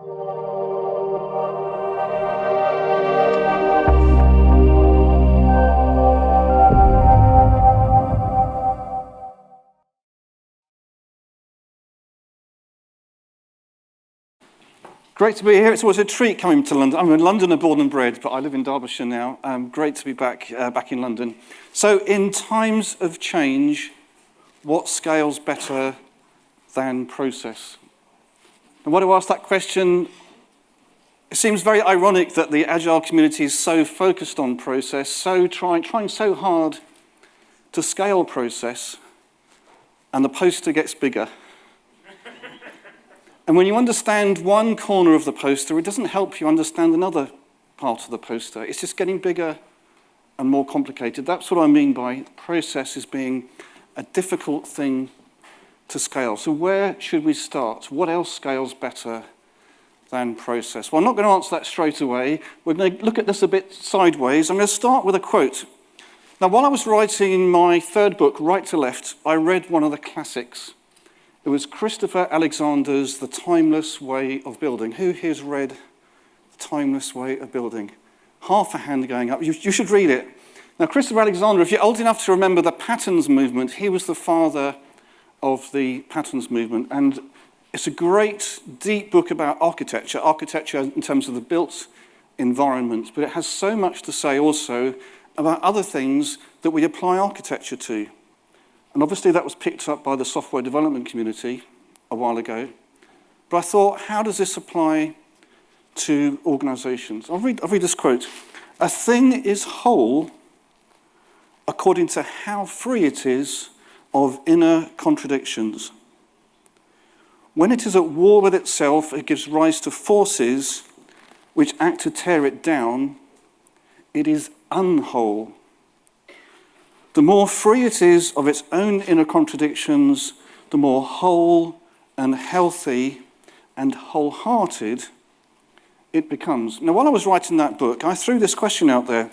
Great to be here. It's always a treat coming to London. I'm in London, born and bred, but I live in Derbyshire now. Great to be back in London. So in times of change, what scales better than process? And why do I ask that question? It seems very ironic that the Agile community is so focused on process, so trying so hard to scale process, and the poster gets bigger. And when you understand one corner of the poster, it doesn't help you understand another part of the poster. It's just getting bigger and more complicated. That's what I mean by process as being a difficult thing to scale. So where should we start? What else scales better than process? Well, I'm not going to answer that straight away. We're going to look at this a bit sideways. I'm going to start with a quote. Now, while I was writing my third book, Right to Left, I read one of the classics. It was Christopher Alexander's The Timeless Way of Building. Who here's read The Timeless Way of Building? Half a hand going up. You should read it. Now, Christopher Alexander, if you're old enough to remember the patterns movement, he was the father of the patterns movement. And it's a great, deep book about architecture in terms of the built environment. But it has so much to say also about other things that we apply architecture to. And obviously that was picked up by the software development community a while ago. But I thought, how does this apply to organizations? I'll read this quote. A thing is whole according to how free it is of inner contradictions. When it is at war with itself, it gives rise to forces which act to tear it down. It is unwhole. The more free it is of its own inner contradictions, the more whole and healthy and wholehearted it becomes. Now, while I was writing that book, I threw this question out there.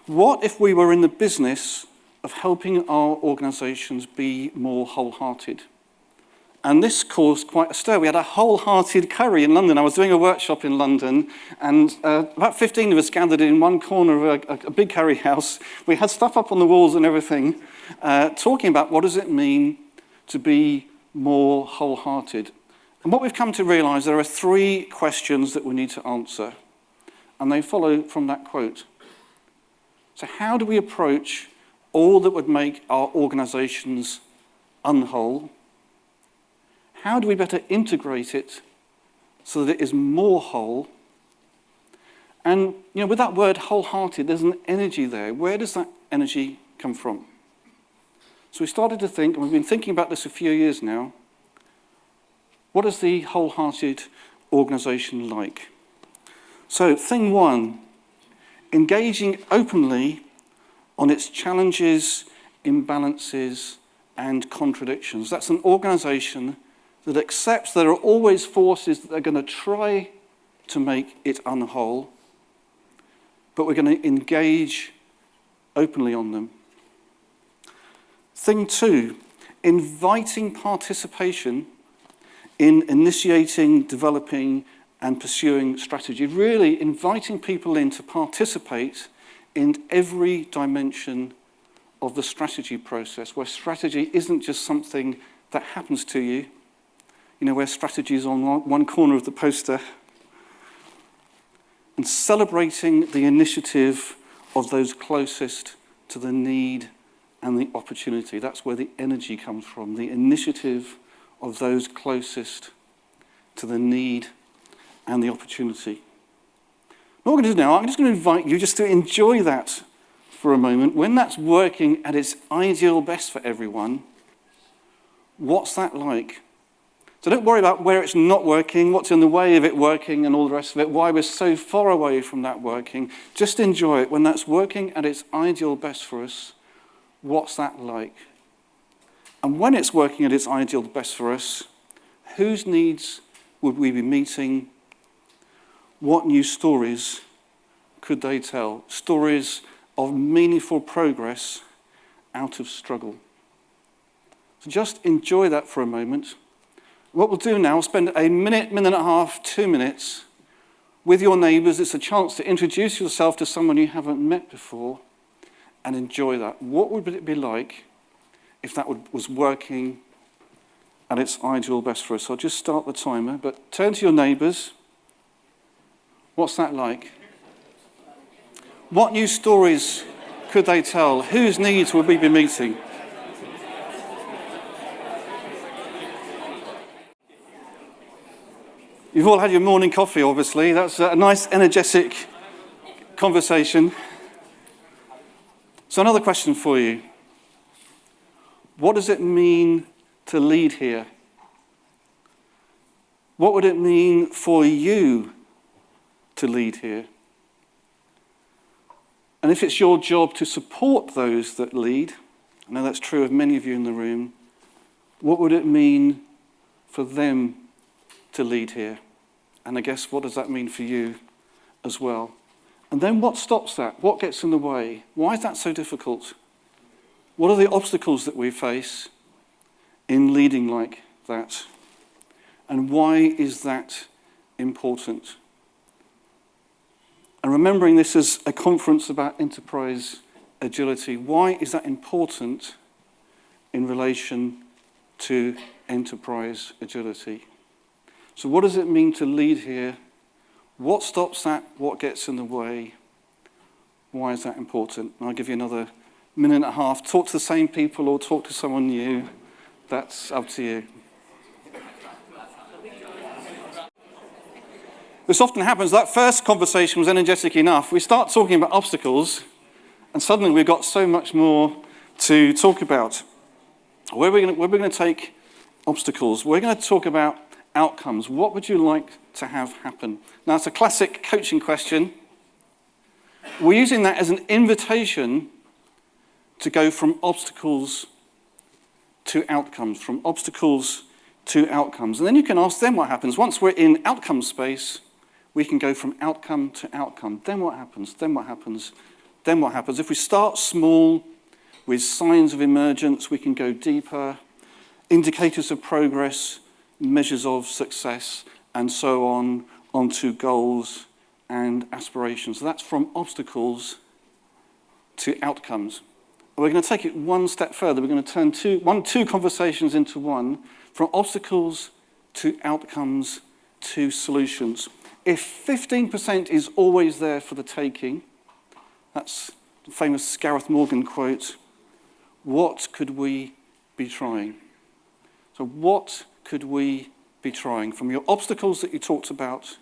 What if we were in the business of helping our organizations be more wholehearted? And this caused quite a stir. We had a wholehearted curry in London. I was doing a workshop in London, and about 15 of us gathered in one corner of a big curry house. We had stuff up on the walls and everything, talking about what does it mean to be more wholehearted. And what we've come to realize, there are 3 questions that we need to answer, and they follow from that quote. So how do we approach all that would make our organizations unwhole? How do we better integrate it so that it is more whole? And with that word wholehearted, there's an energy there. Where does that energy come from? So we started to think, and we've been thinking about this a few years now, what is the wholehearted organization like? So thing 1, engaging openly on its challenges, imbalances, and contradictions. That's an organization that accepts there are always forces that are going to try to make it unwhole, but we're going to engage openly on them. Thing 2, inviting participation in initiating, developing, and pursuing strategy. Really inviting people in to participate in every dimension of the strategy process, where strategy isn't just something that happens to you, where strategy is on one corner of the poster, and celebrating the initiative of those closest to the need and the opportunity. That's where the energy comes from, the initiative of those closest to the need and the opportunity. What we're going to do now, I'm just going to invite you just to enjoy that for a moment. When that's working at its ideal best for everyone, what's that like? So don't worry about where it's not working, what's in the way of it working and all the rest of it, why we're so far away from that working. Just enjoy it. When that's working at its ideal best for us, what's that like? And when it's working at its ideal best for us, whose needs would we be meeting? What new stories could they tell? Stories of meaningful progress out of struggle. So just enjoy that for a moment. What we'll do now, spend a minute, minute and a half, 2 minutes with your neighbours. It's a chance to introduce yourself to someone you haven't met before and enjoy that. What would it be like if that was working at its ideal best for us? I'll just start the timer, but turn to your neighbours. What's that like? What new stories could they tell? Whose needs would we be meeting? You've all had your morning coffee, obviously. That's a nice, energetic conversation. So another question for you. What does it mean to lead here? What would it mean for you to lead here? And if it's your job to support those that lead, I know that's true of many of you in the room, what would it mean for them to lead here? And I guess, what does that mean for you as well? And then what stops that? What gets in the way? Why is that so difficult? What are the obstacles that we face in leading like that? And why is that important? And remembering this is a conference about enterprise agility, why is that important in relation to enterprise agility? So what does it mean to lead here? What stops that? What gets in the way? Why is that important? And I'll give you another minute and a half. Talk to the same people or talk to someone new. That's up to you. This often happens. That first conversation was energetic enough. We start talking about obstacles, and suddenly we've got so much more to talk about. Where are we going to take obstacles? We're going to talk about outcomes. What would you like to have happen? Now, it's a classic coaching question. We're using that as an invitation to go from obstacles to outcomes, from obstacles to outcomes. And then you can ask them what happens. Once we're in outcome space, we can go from outcome to outcome. Then what happens? Then what happens? Then what happens? If we start small with signs of emergence, we can go deeper, indicators of progress, measures of success, and so on, onto goals and aspirations. So that's from obstacles to outcomes. We're going to take it one step further. We're going to turn two conversations into one, from obstacles to outcomes to solutions. If 15% is always there for the taking, that's the famous Gareth Morgan quote, what could we be trying? So what could we be trying? From your obstacles that you talked about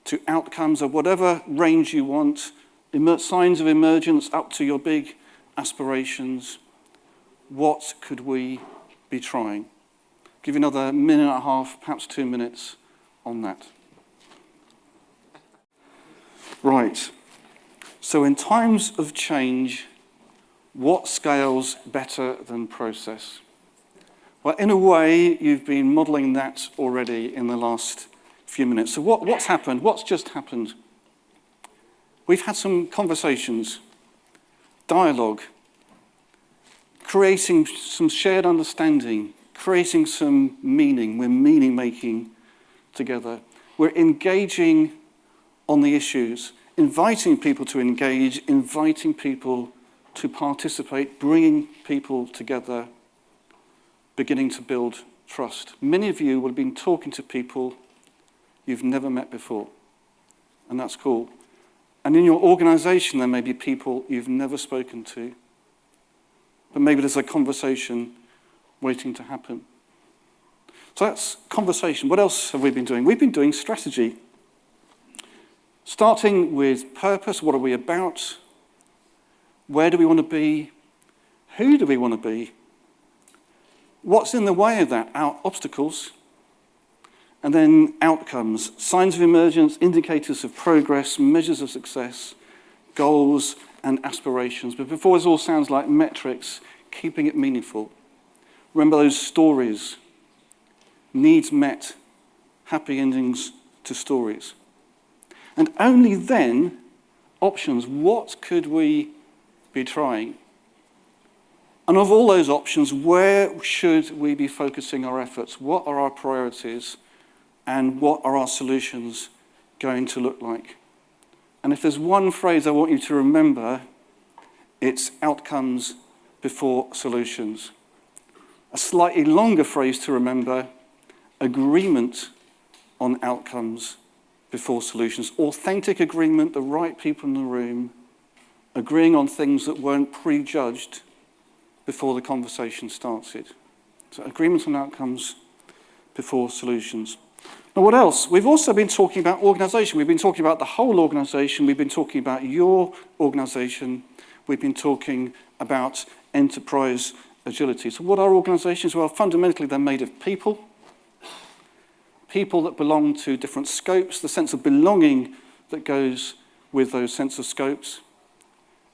to outcomes of whatever range you want, signs of emergence up to your big aspirations, what could we be trying? Give you another minute and a half, perhaps 2 minutes on that. Right. So in times of change, what scales better than process? Well, in a way, you've been modelling that already in the last few minutes. So what's happened? What's just happened? We've had some conversations, dialogue, creating some shared understanding, creating some meaning. We're meaning-making together. We're engaging on the issues, inviting people to engage, inviting people to participate, bringing people together, beginning to build trust. Many of you will have been talking to people you've never met before, and that's cool. And in your organization, there may be people you've never spoken to, but maybe there's a conversation waiting to happen. So that's conversation. What else have we been doing? We've been doing strategy. Starting with purpose, what are we about? Where do we want to be? Who do we want to be? What's in the way of that? Our obstacles. And then outcomes, signs of emergence, indicators of progress, measures of success, goals and aspirations. But before this all sounds like metrics, keeping it meaningful. Remember those stories, needs met, happy endings to stories. And only then, options, what could we be trying? And of all those options, where should we be focusing our efforts? What are our priorities? And what are our solutions going to look like? And if there's one phrase I want you to remember, it's outcomes before solutions. A slightly longer phrase to remember, agreement on outcomes before solutions. Authentic agreement, the right people in the room, agreeing on things that weren't prejudged before the conversation started. So agreement on outcomes before solutions. Now what else? We've also been talking about organisation. We've been talking about the whole organisation. We've been talking about your organisation. We've been talking about enterprise agility. So what are organisations? Well, fundamentally, they're made of people. People that belong to different scopes, the sense of belonging that goes with those sense of scopes,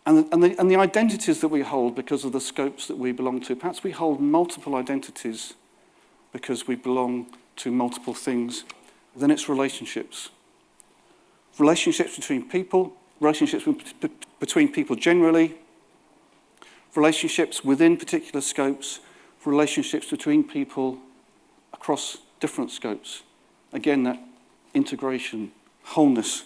and the identities that we hold because of the scopes that we belong to. Perhaps we hold multiple identities because we belong to multiple things. Then it's relationships. Relationships between people, relationships between people generally, relationships within particular scopes, relationships between people across different scopes. Again, that integration, wholeness.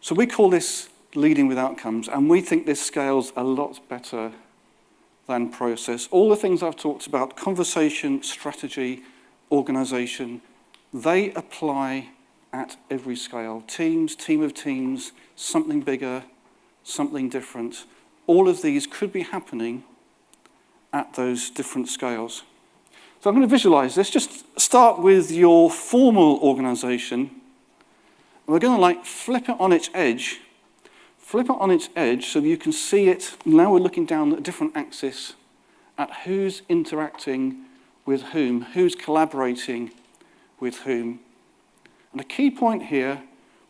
So we call this leading with outcomes, and we think this scales a lot better than process. All the things I've talked about, conversation, strategy, organisation, they apply at every scale. Teams, team of teams, something bigger, something different. All of these could be happening at those different scales. So I'm going to visualize this. Just start with your formal organisation. We're going to flip it on its edge. Flip it on its edge so you can see it. Now we're looking down at a different axis at who's interacting with whom, who's collaborating with whom. And a key point here,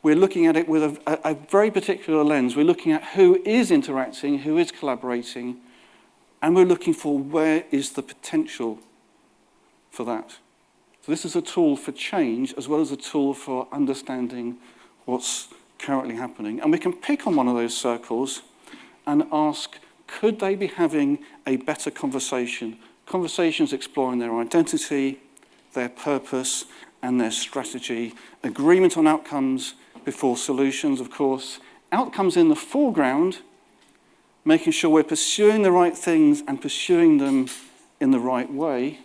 we're looking at it with a very particular lens. We're looking at who is interacting, who is collaborating, and we're looking for where is the potential for that. So this is a tool for change as well as a tool for understanding what's currently happening. And we can pick on one of those circles and ask, could they be having a better conversation? Conversations exploring their identity, their purpose, and their strategy. Agreement on outcomes before solutions, of course. Outcomes in the foreground, making sure we're pursuing the right things and pursuing them in the right way.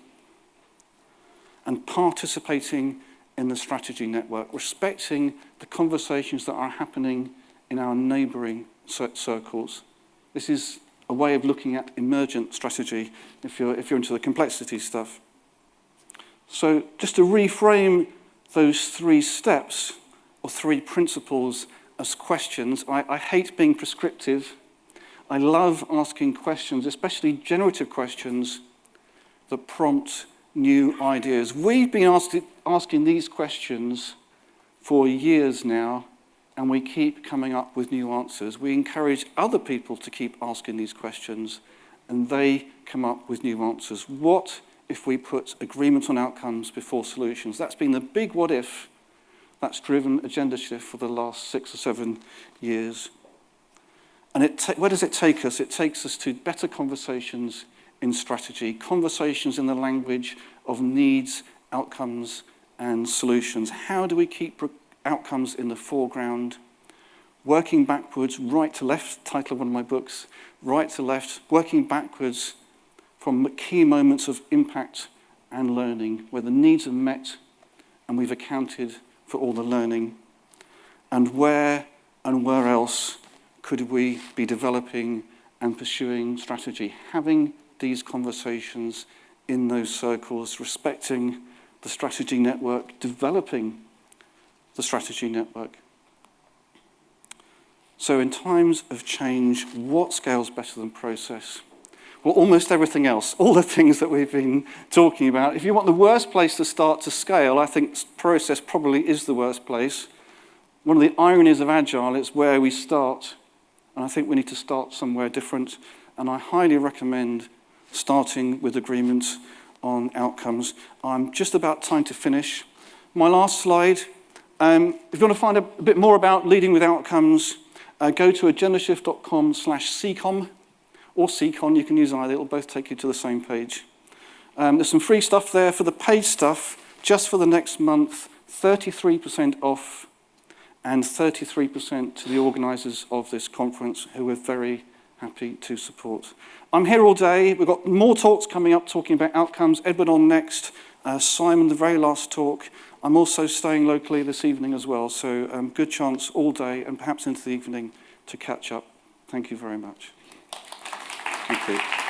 And participating in the strategy network, respecting the conversations that are happening in our neighbouring circles. This is a way of looking at emergent strategy if you're into the complexity stuff. So just to reframe those 3 steps or 3 principles as questions, I hate being prescriptive. I love asking questions, especially generative questions that prompt new ideas. We've been asking these questions for years now, and we keep coming up with new answers. We encourage other people to keep asking these questions, and they come up with new answers. What if we put agreement on outcomes before solutions? That's been the big what if that's driven agenda shift for the last 6 or 7 years. And where does it take us? It takes us to better conversations in strategy, conversations in the language of needs, outcomes, and solutions. How do we keep outcomes in the foreground? Working backwards, right to left, title of one of my books, right to left, working backwards from key moments of impact and learning, where the needs are met and we've accounted for all the learning. And where else could we be developing and pursuing strategy? Having these conversations in those circles, respecting the strategy network, developing the strategy network. So in times of change, what scales better than process? Well, almost everything else, all the things that we've been talking about. If you want the worst place to start to scale, I think process probably is the worst place. One of the ironies of Agile is where we start, and I think we need to start somewhere different, and I highly recommend starting with agreement on outcomes. I'm just about time to finish. My last slide. If you want to find a bit more about leading with outcomes, go to agendashift.com/SEACOM, or SEACON, you can use either. It'll both take you to the same page. There's some free stuff there. For the paid stuff, just for the next month, 33% off and 33% to the organisers of this conference, who we're very happy to support. I'm here all day. We've got more talks coming up talking about outcomes. Edward on next, Simon the very last talk. I'm also staying locally this evening as well, so good chance all day and perhaps into the evening to catch up. Thank you very much. Thank you.